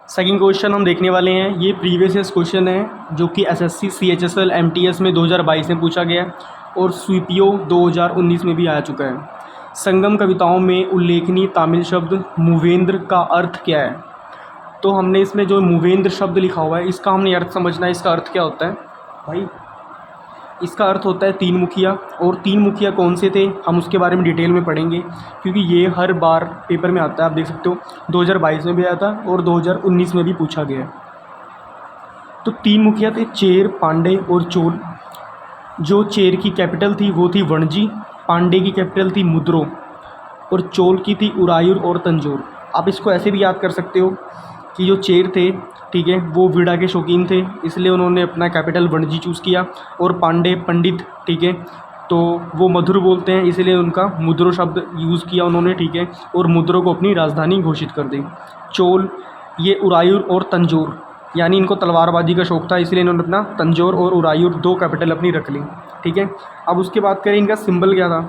Second question हम देखने वाले हैं। ये प्रीवियस ईयर क्वेश्चन है जो कि एसएससी सीएचएसएल एमटीएस में 2022 में पूछा गया और स्वीपीओ 2019 में भी आ चुका है। संगम कविताओं में उल्लेखनीय तमिल शब्द मूवेंद्र का अर्थ क्या है? तो हमने इसमें जो मूवेंद्र शब्द लिखा हुआ है इसका हमने अर्थ समझना है। इसका अर्थ क्या होता है भाई? इसका अर्थ होता है तीन मुखिया। और तीन मुखिया कौन से थे हम उसके बारे में डिटेल में पढ़ेंगे, क्योंकि ये हर बार पेपर में आता है। आप देख सकते हो 2022 में भी आया था और 2019 में भी पूछा गया है। तो तीन मुखिया थे चेर, पांडे और चोल। जो चेर की कैपिटल थी वो थी वणजी, पांडे की कैपिटल थी मुद्रो और चोल की थी उरायूर और तंजौर। आप इसको ऐसे भी याद कर सकते हो कि जो चेर थे, ठीक है, वो वीड़ा के शौकीन थे, इसलिए उन्होंने अपना कैपिटल वणजी चूज़ किया। और पांडे पंडित, ठीक है, तो वो मधुर बोलते हैं, इसलिए उनका मुद्रो शब्द यूज़ किया उन्होंने, ठीक है, और मुद्रो को अपनी राजधानी घोषित कर दी। चोल, ये उरायूर और तंजौर, यानी इनको तलवारबाजी का शौक़ था, इसलिए इन्होंने अपना तंजौर और उरायूर दो कैपिटल अपनी रख ली, ठीक है। अब उसके बात करें इनका सिंबल क्या था।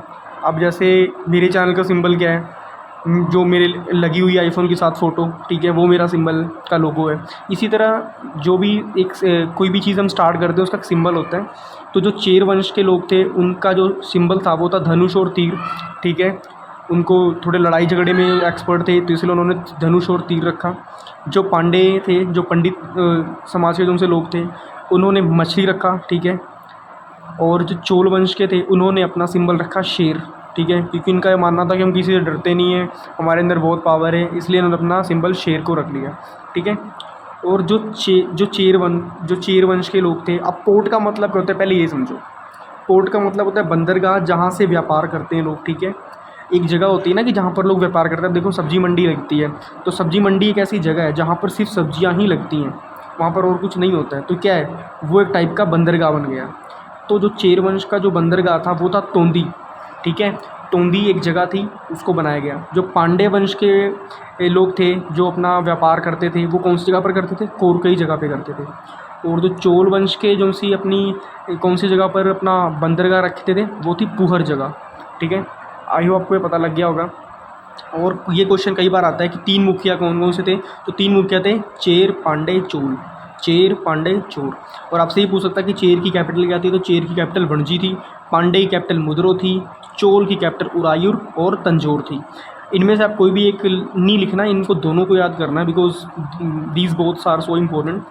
अब जैसे मेरे चैनल का सिंबल क्या है, जो मेरे लगी हुई आईफोन के साथ फ़ोटो, ठीक है, वो मेरा सिंबल का लोगो है। इसी तरह जो भी एक कोई भी चीज़ हम स्टार्ट करते हैं उसका सिंबल होता है। तो जो चेर वंश के लोग थे उनका जो सिंबल था वो था धनुष और तीर, ठीक है। उनको थोड़े लड़ाई झगड़े में एक्सपर्ट थे, तो इसलिए उन्होंने धनुष और तीर रखा। जो पांडे थे, जो पंडित समाज के उनसे लोग थे, उन्होंने मछली रखा, ठीक है। और जो चोल वंश के थे उन्होंने अपना सिंबल रखा शेर, ठीक है, क्योंकि इनका ये मानना था कि हम किसी से डरते नहीं हैं, हमारे अंदर बहुत पावर है, इसलिए उन्होंने अपना सिंबल शेर को रख लिया, ठीक है। और जो चेर वंश के लोग थे। अब पोर्ट का मतलब क्या होता है पहले ये समझो। पोर्ट का मतलब होता है बंदरगाह, जहाँ से व्यापार करते हैं लोग, ठीक है। एक जगह होती है ना कि जहाँ पर लोग व्यापार करते हैं। देखो सब्जी मंडी लगती है, तो सब्जी मंडी एक ऐसी जगह है जहाँ पर सिर्फ सब्जियाँ ही लगती हैं, वहाँ पर और कुछ नहीं होता है। तो क्या है, वो एक टाइप का बंदरगाह बन गया। तो जो चेर वंश का जो बंदरगाह था वो था तोंदी, ठीक है। तोंदी एक जगह थी, उसको बनाया गया। जो पांडे वंश के लोग थे जो अपना व्यापार करते थे, वो कौन सी जगह पर करते थे? कोरकई जगह पे करते थे। और जो चोल वंश के जो सी अपनी कौन सी जगह पर अपना बंदरगाह रखते थे, वो थी पुहर जगह, ठीक है। आई होप आपको ये पता लग गया होगा। और ये क्वेश्चन कई बार आता है कि तीन मुखिया कौन कौन से थे। तो तीन मुखिया थे चेर, पांडे, चोल। चेर, पांडे, चोर। और आपसे ही पूछ सकता है कि चेर की कैपिटल क्या थी। तो चेर की कैपिटल वणजी थी, पांडे की कैपिटल मुद्रो थी, चोल की कैपिटल उरायूर और तंजौर थी। इनमें से आप कोई भी एक नहीं लिखना, इनको दोनों को याद करना है, because these both are so important,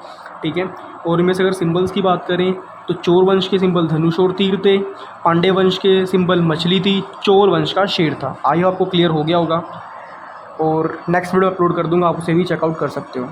ठीक है। और इनमें से अगर सिंबल्स की बात करें तो चोर वंश के सिंबल धनुष और तीर थे, पांडे वंश के सिंबल मछली थी, चोल वंश का शेर था। आई होप आपको क्लियर हो गया होगा। और नेक्स्ट वीडियो अपलोड कर दूंगा, आप उसे भी चेकआउट कर सकते हो।